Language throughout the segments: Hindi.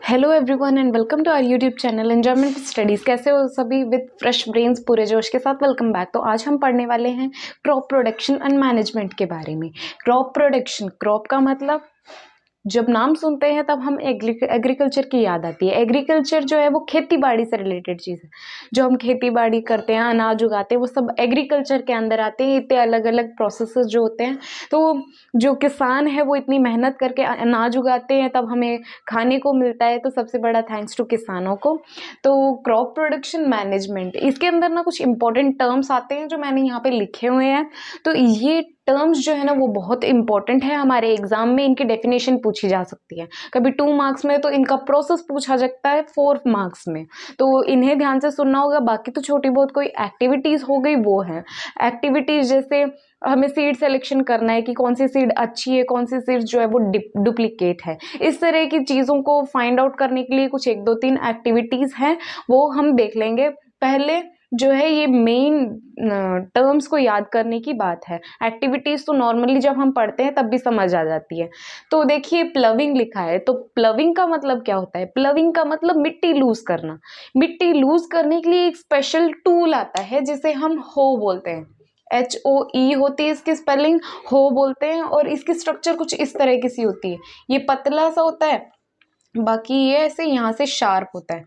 Hello everyone and welcome to our YouTube channel Enjoyment Studies. कैसे हो सभी? विद फ्रेश ब्रेन्स, पूरे जोश के साथ वेलकम बैक। तो आज हम पढ़ने वाले हैं क्रॉप प्रोडक्शन एंड मैनेजमेंट के बारे में। क्रॉप प्रोडक्शन, क्रॉप का मतलब जब नाम सुनते हैं तब हम एग्रीकल्चर की याद आती है। एग्रीकल्चर जो है वो खेती बाड़ी से रिलेटेड चीज़ है। जो हम खेती बाड़ी करते हैं, अनाज उगाते हैं, वो सब एग्रीकल्चर के अंदर आते हैं। इतने अलग अलग प्रोसेसेस जो होते हैं, तो जो किसान है वो इतनी मेहनत करके अनाज उगाते हैं, तब हमें खाने को मिलता है। तो सबसे बड़ा थैंक्स टू किसानों को। तो क्रॉप प्रोडक्शन मैनेजमेंट, इसके अंदर ना कुछ इंपॉर्टेंट टर्म्स आते हैं जो मैंने यहाँ पे लिखे हुए हैं। तो ये टर्म्स जो है ना वो बहुत इंपॉर्टेंट है। हमारे एग्जाम में इनकी डेफिनेशन पूछी जा सकती है, कभी 2 मार्क्स में, तो इनका प्रोसेस पूछा जाता है 4 मार्क्स में। तो इन्हें ध्यान से सुनना होगा। बाकी तो छोटी बहुत कोई एक्टिविटीज़ हो गई वो है। एक्टिविटीज़ जैसे हमें सीड सिलेक्शन करना है कि कौन सी सीड अच्छी है, कौन सी सीड जो है वो डुप्लीकेट है। इस तरह की चीज़ों को फाइंड आउट करने के लिए कुछ 1-2-3 एक्टिविटीज़ हैं, वो हम देख लेंगे। पहले जो है ये मेन टर्म्स को याद करने की बात है। एक्टिविटीज़ तो नॉर्मली जब हम पढ़ते हैं तब भी समझ आ जाती है। तो देखिए प्लविंग लिखा है, तो प्लविंग का मतलब क्या होता है? प्लविंग का मतलब मिट्टी लूज करना। मिट्टी लूज करने के लिए एक स्पेशल टूल आता है जिसे हम हो बोलते हैं। HOE होती है इसकी स्पेलिंग, हो बोलते हैं। और इसकी स्ट्रक्चर कुछ इस तरह की सी होती है। ये पतला सा होता है, बाकी ये ऐसे यहाँ से शार्प होता है।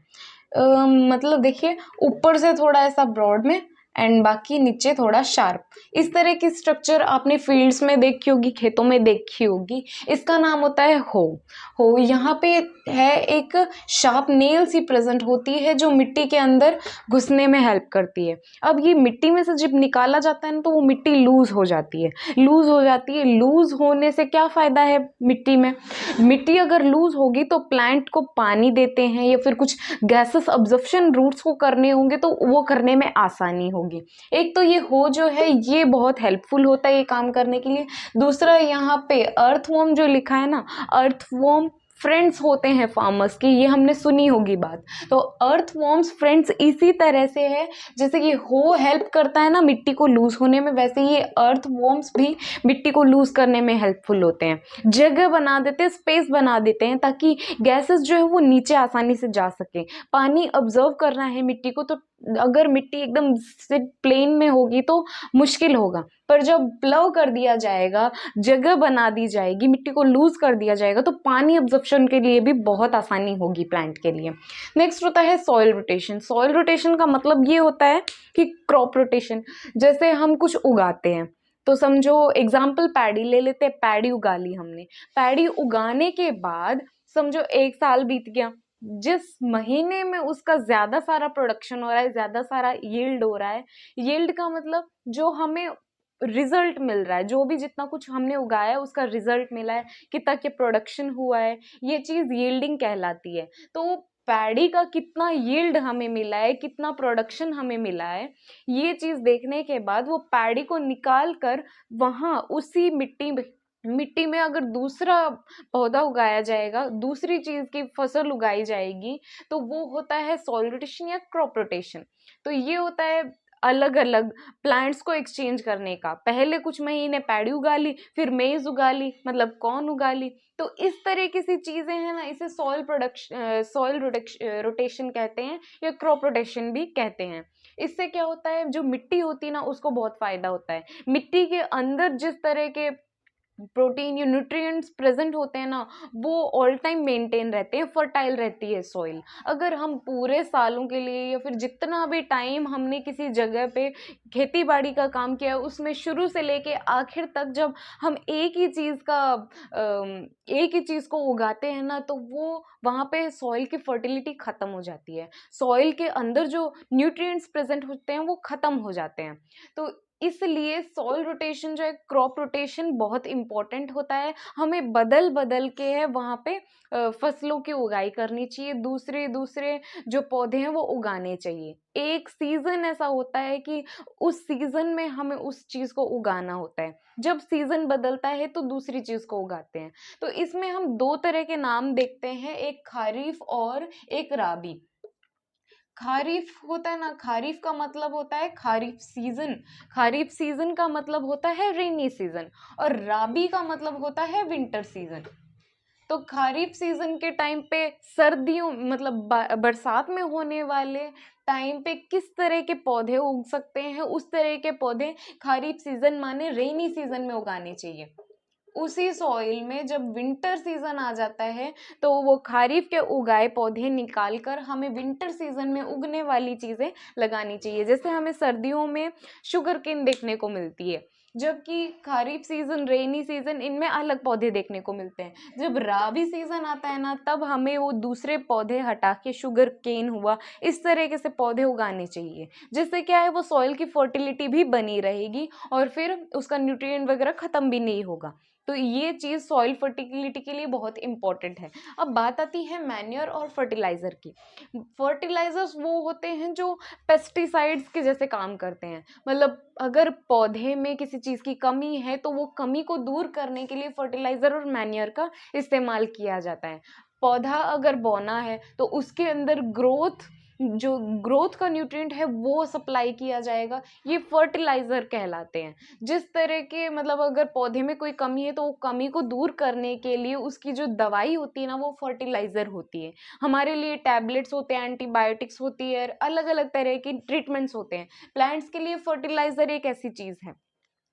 मतलब देखिए ऊपर से थोड़ा ऐसा ब्रॉड में एंड बाकी नीचे थोड़ा शार्प। इस तरह की स्ट्रक्चर आपने फील्ड्स में देखी होगी, खेतों में देखी होगी। इसका नाम होता है हो यहाँ पे है एक शार्प नेल सी प्रेजेंट होती है जो मिट्टी के अंदर घुसने में हेल्प करती है। अब ये मिट्टी में से जब निकाला जाता है ना, तो वो मिट्टी लूज हो जाती है। लूज हो जाती है, लूज होने से क्या फायदा है मिट्टी में? मिट्टी अगर लूज होगी तो प्लांट को पानी देते हैं या फिर कुछ गैसेस अब्जॉर्प्शन रूट्स को करने होंगे तो वो करने में आसानी होगी। एक तो ये हो जो है ये बहुत हेल्पफुल होता है ये काम करने के लिए। दूसरा यहाँ पे अर्थवॉर्म जो लिखा है ना, अर्थवॉर्म फ्रेंड्स होते हैं फार्मर्स की, ये हमने सुनी होगी बात। तो अर्थवॉर्म्स फ्रेंड्स इसी तरह से है, जैसे कि हो हेल्प करता है ना मिट्टी को लूज होने में, वैसे ये अर्थवॉर्म्स भी मिट्टी को लूज करने में हेल्पफुल होते हैं। जगह बना देते हैं, स्पेस बना देते हैं ताकि गैसेस जो है वो नीचे आसानी से जा सके। पानी ऑब्जर्व करना है मिट्टी को, तो अगर मिट्टी एकदम प्लेन में होगी तो मुश्किल होगा। पर जब प्लव कर दिया जाएगा, जगह बना दी जाएगी, मिट्टी को लूज कर दिया जाएगा, तो पानी ऑब्जर्प्शन के लिए भी बहुत आसानी होगी प्लांट के लिए। नेक्स्ट होता है सॉइल रोटेशन। सॉइल रोटेशन का मतलब ये होता है कि क्रॉप रोटेशन, जैसे हम कुछ उगाते हैं, तो समझो एग्जाम्पल पैडी ले लेते हैं। पैडी उगा ली हमने, पैडी उगाने के बाद समझो 1 साल बीत गया। जिस महीने में उसका ज्यादा सारा प्रोडक्शन हो रहा है, ज्यादा सारा यील्ड हो रहा है, यील्ड का मतलब जो हमें रिजल्ट मिल रहा है, जो भी जितना कुछ हमने उगाया है उसका रिजल्ट मिला है, कितना के प्रोडक्शन हुआ है, ये चीज यील्डिंग कहलाती है। तो पैडी का कितना यील्ड हमें मिला है, कितना प्रोडक्शन हमें मिला है, ये चीज देखने के बाद वो पैडी को निकाल कर वहां उसी मिट्टी में अगर दूसरा पौधा उगाया जाएगा, दूसरी चीज की फसल उगाई जाएगी, तो वो होता है सॉइल रोटेशन या क्रॉप रोटेशन। तो ये होता है अलग अलग प्लांट्स को एक्सचेंज करने का। पहले कुछ महीने पैडी उगा ली, फिर मेज उगा ली, मतलब कॉर्न उगा ली। तो इस तरह की सी चीजें हैं ना, इसे सॉइल रोटेशन कहते हैं या क्रॉप रोटेशन भी कहते हैं। इससे क्या होता है, जो मिट्टी होती है ना उसको बहुत फायदा होता है। मिट्टी के अंदर जिस तरह के प्रोटीन या न्यूट्रिएंट्स प्रेजेंट होते हैं ना, वो ऑल टाइम मेंटेन रहते हैं, फर्टाइल रहती है सॉइल। अगर हम पूरे सालों के लिए या फिर जितना भी टाइम हमने किसी जगह पे खेती बाड़ी का काम किया, उसमें शुरू से लेके आखिर तक जब हम एक ही चीज को उगाते हैं ना, तो वो वहां पे सॉइल की फर्टिलिटी खत्म हो जाती है। सॉइल के अंदर जो न्यूट्रिएंट्स प्रेजेंट होते हैं वो खत्म हो जाते हैं। तो इसलिए सॉइल रोटेशन जो है, क्रॉप रोटेशन बहुत इंपॉर्टेंट होता है। हमें बदल बदल के है वहां पे फसलों की उगाई करनी चाहिए, दूसरे दूसरे जो पौधे हैं वो उगाने चाहिए। एक सीजन ऐसा होता है कि उस सीजन में हमें उस चीज को उगाना होता है, जब सीजन बदलता है तो दूसरी चीज को उगाते हैं। तो इसमें हम 2 तरह के नाम देखते हैं, एक खारिफ और एक राबी। खारिफ होता है ना, खारिफ का मतलब होता है खारिफ सीजन। खारिफ सीजन का मतलब होता है रेनी सीजन। और राबी का मतलब होता है विंटर सीजन। तो खरीफ सीजन के टाइम पे सर्दियों मतलब बरसात में होने वाले टाइम पे किस तरह के पौधे उग सकते हैं, उस तरह के पौधे खरीफ सीजन माने रेनी सीजन में उगाने चाहिए। उसी सॉइल में जब विंटर सीजन आ जाता है तो वो खरीफ के उगाए पौधे निकाल कर हमें विंटर सीजन में उगने वाली चीज़ें लगानी चाहिए। जैसे हमें सर्दियों में शुगर केन देखने को मिलती है, जबकि खरीफ सीजन रेनी सीजन इनमें अलग पौधे देखने को मिलते हैं। जब राबी सीजन आता है ना, तब हमें वो दूसरे पौधे हटा के शुगर केन हुआ, इस तरीके से पौधे उगाने चाहिए, जिससे क्या है वो सॉइल की फर्टिलिटी भी बनी रहेगी और फिर उसका न्यूट्रिएंट वगैरह ख़त्म भी नहीं होगा। तो ये चीज़ सॉइल फर्टिलिटी के लिए बहुत इंपॉर्टेंट है। अब बात आती है मैन्योर और फर्टिलाइज़र की। फर्टिलाइज़र्स वो होते हैं जो पेस्टिसाइड्स के जैसे काम करते हैं। मतलब अगर पौधे में किसी चीज़ की कमी है तो वो कमी को दूर करने के लिए फर्टिलाइज़र और मैन्योर का इस्तेमाल किया जाता है। पौधा अगर बौना है तो उसके अंदर जो ग्रोथ का न्यूट्रिएंट है वो सप्लाई किया जाएगा, ये फर्टिलाइज़र कहलाते हैं। जिस तरह के मतलब अगर पौधे में कोई कमी है तो वो कमी को दूर करने के लिए उसकी जो दवाई होती है ना, वो फर्टिलाइज़र होती है। हमारे लिए टैबलेट्स होते हैं, एंटीबायोटिक्स होती है, अलग-अलग तरह की ट्रीटमेंट्स होते हैं। प्लांट्स के लिए फर्टिलाइज़र एक ऐसी चीज़ है।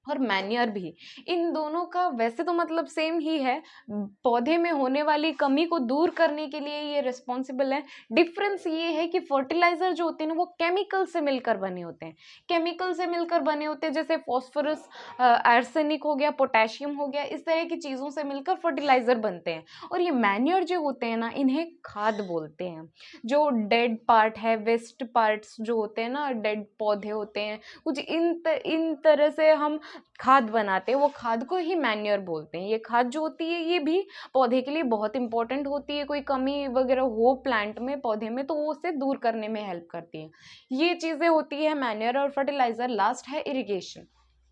और मैन्योर भी, इन दोनों का वैसे तो मतलब सेम ही है, पौधे में होने वाली कमी को दूर करने के लिए ये रिस्पॉन्सिबल है। डिफरेंस ये है कि फर्टिलाइजर जो होते हैं ना वो केमिकल से मिलकर बने होते हैं, केमिकल से मिलकर बने होते हैं, जैसे फॉस्फोरस, आर्सेनिक हो गया, पोटेशियम हो गया, इस तरह की चीज़ों से मिलकर फर्टिलाइजर बनते हैं। और ये मैन्योर जो होते हैं ना, इन्हें खाद बोलते हैं। जो डेड पार्ट है, वेस्ट पार्ट्स जो होते हैं ना, डेड पौधे होते हैं कुछ, इन तरह से हम खाद बनाते हैं, वो खाद को ही मैन्योर बोलते हैं। ये खाद जो होती है ये भी पौधे के लिए बहुत इंपॉर्टेंट होती है। कोई कमी वगैरह हो प्लांट में, पौधे में, तो वो उसे दूर करने में हेल्प करती है। ये चीज़ें होती है मैन्योर और फर्टिलाइजर। लास्ट है इरिगेशन।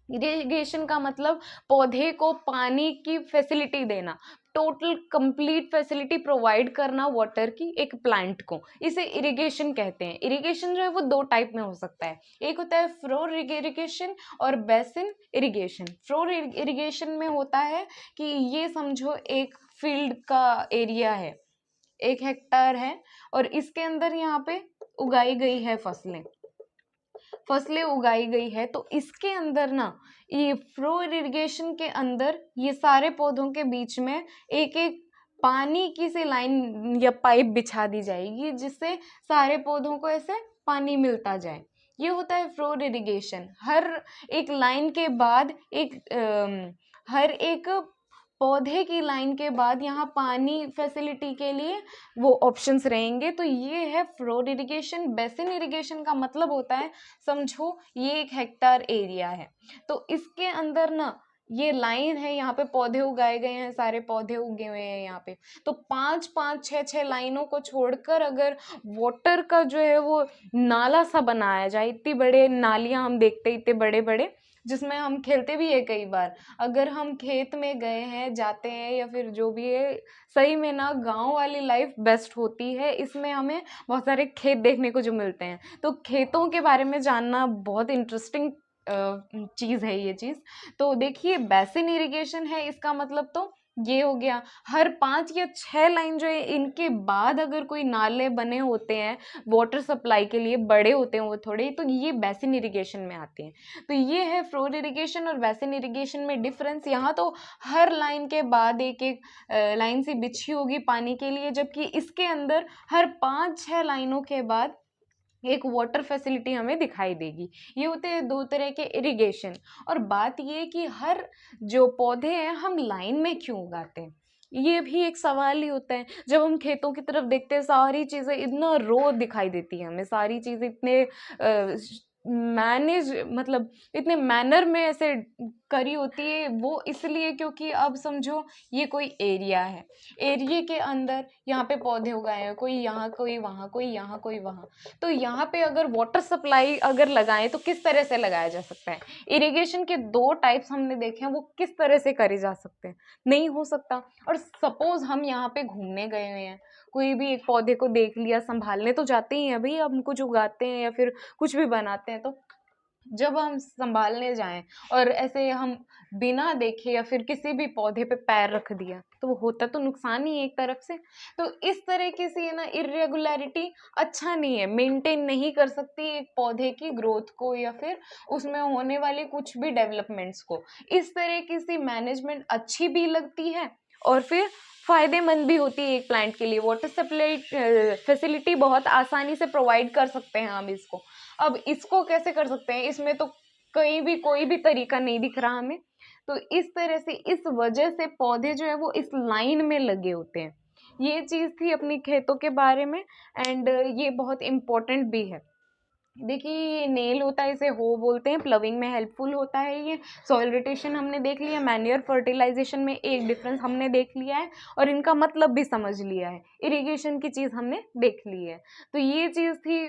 इरिगेशन का मतलब पौधे को पानी की फैसिलिटी देना, टोटल कंप्लीट फैसिलिटी प्रोवाइड करना वाटर की एक प्लांट को, इसे इरिगेशन कहते हैं। इरिगेशन जो है वो दो टाइप में हो सकता है, एक होता है फ्लोर इरिगेशन और बेसिन इरिगेशन। फ्लोर इरिगेशन में होता है कि ये समझो एक फील्ड का एरिया है, 1 हेक्टेयर है, और इसके अंदर यहाँ पे उगाई गई है फसलें उगाई गई है, तो इसके अंदर ना, ये फ्लोर इरिगेशन के अंदर ये सारे पौधों के बीच में एक एक पानी की सी लाइन या पाइप बिछा दी जाएगी, जिससे सारे पौधों को ऐसे पानी मिलता जाए। ये होता है फ्लोर इरिगेशन। हर एक लाइन के बाद हर एक पौधे की लाइन के बाद यहाँ पानी फैसिलिटी के लिए वो ऑप्शंस रहेंगे। तो ये है फ्लोर इरिगेशन। बेसिन इरिगेशन का मतलब होता है, समझो ये 1 हेक्टेयर एरिया है, तो इसके अंदर ना ये लाइन है, यहाँ पे पौधे उगाए गए हैं, सारे पौधे उगे हुए हैं यहाँ पे, तो 5-5 6-6 लाइनों को छोड़कर अगर वाटर का जो है वो नाला सा बनाया जाए, इतनी बड़े नालियाँ हम देखते इतने बड़े बड़े, जिसमें हम खेलते भी है कई बार। अगर हम खेत में गए हैं, जाते हैं, या फिर जो भी है, सही में ना गांव वाली लाइफ बेस्ट होती है। इसमें हमें बहुत सारे खेत देखने को जो मिलते हैं, तो खेतों के बारे में जानना बहुत इंटरेस्टिंग चीज़ है ये चीज़। तो देखिए, बेसिन इरिगेशन है, इसका मतलब तो ये हो गया, हर 5 या 6 लाइन जो है इनके बाद अगर कोई नाले बने होते हैं वाटर सप्लाई के लिए, बड़े होते हैं वो थोड़े, तो ये बेसिन इरिगेशन में आते हैं। तो ये है फ्लोर इरिगेशन और बेसिन इरिगेशन में डिफरेंस। यहाँ तो हर लाइन के बाद एक एक लाइन सी बिछी होगी पानी के लिए, जबकि इसके अंदर हर 5-6 लाइनों के बाद एक वाटर फैसिलिटी हमें दिखाई देगी। ये होते हैं दो तरह के इरिगेशन। और बात ये कि हर जो पौधे हैं हम लाइन में क्यों उगाते हैं, ये भी एक सवाल ही होता है। जब हम खेतों की तरफ देखते हैं, सारी चीज़ें इतना रो दिखाई देती है हमें, सारी चीज़ें इतने मैनेज मतलब इतने मैनर में ऐसे करी होती है, वो इसलिए क्योंकि अब समझो ये कोई एरिया है, एरिया के अंदर यहाँ पे पौधे उगाए हैं, कोई यहाँ कोई वहाँ, कोई यहाँ कोई वहाँ, तो यहाँ पे अगर वाटर सप्लाई अगर लगाएं तो किस तरह से लगाया जा सकता है। इरिगेशन के 2 टाइप्स हमने देखे हैं, वो किस तरह से करे जा सकते हैं, नहीं हो सकता। और सपोज हम यहाँ पे घूमने गए हुए हैं, कोई भी एक पौधे को देख लिया, संभालने तो जाते ही हैं भाई, हम कुछ उगाते हैं या फिर कुछ भी बनाते हैं, तो जब हम संभालने जाएं और ऐसे हम बिना देखे या फिर किसी भी पौधे पे पैर रख दिया तो वो होता तो नुकसान ही है एक तरफ से। तो इस तरह की सी है ना इरेगुलरिटी अच्छा नहीं है, मेंटेन नहीं कर सकती एक पौधे की ग्रोथ को या फिर उसमें होने वाले कुछ भी डेवलपमेंट्स को। इस तरह की सी मैनेजमेंट अच्छी भी लगती है और फिर फायदेमंद भी होती है एक प्लांट के लिए। वाटर सप्लाई फैसिलिटी बहुत आसानी से प्रोवाइड कर सकते हैं हम इसको। अब इसको कैसे कर सकते हैं, इसमें तो कहीं भी कोई भी तरीका नहीं दिख रहा हमें। तो इस तरह से इस वजह से पौधे जो है वो इस लाइन में लगे होते हैं। ये चीज थी अपनी खेतों के बारे में। एंड ये बहुत इम्पोर्टेंट भी है। देखिए ये नेल होता है, इसे हो बोलते हैं, प्लविंग में हेल्पफुल होता है ये। सॉइल रोटेशन हमने देख लिया, मैन्योर फर्टिलाइजेशन में एक डिफरेंस हमने देख लिया है और इनका मतलब भी समझ लिया है। इरिगेशन की चीज़ हमने देख ली है। तो ये चीज़ थी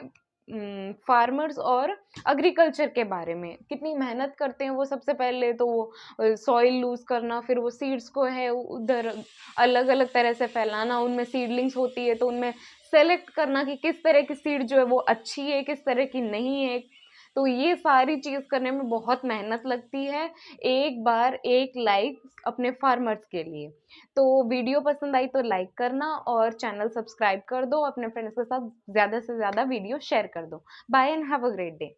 फार्मर्स और एग्रीकल्चर के बारे में। कितनी मेहनत करते हैं वो, सबसे पहले तो वो सॉइल लूज करना, फिर वो सीड्स को है उधर अलग अलग तरह से फैलाना, उनमें सीडलिंग्स होती है तो उनमें सेलेक्ट करना कि किस तरह की सीड जो है वो अच्छी है, किस तरह की नहीं है। तो ये सारी चीज़ करने में बहुत मेहनत लगती है। एक बार एक लाइक अपने फार्मर्स के लिए। तो वीडियो पसंद आई तो लाइक करना और चैनल सब्सक्राइब कर दो, अपने फ्रेंड्स के साथ ज़्यादा से ज़्यादा वीडियो शेयर कर दो। Bye and have a great day.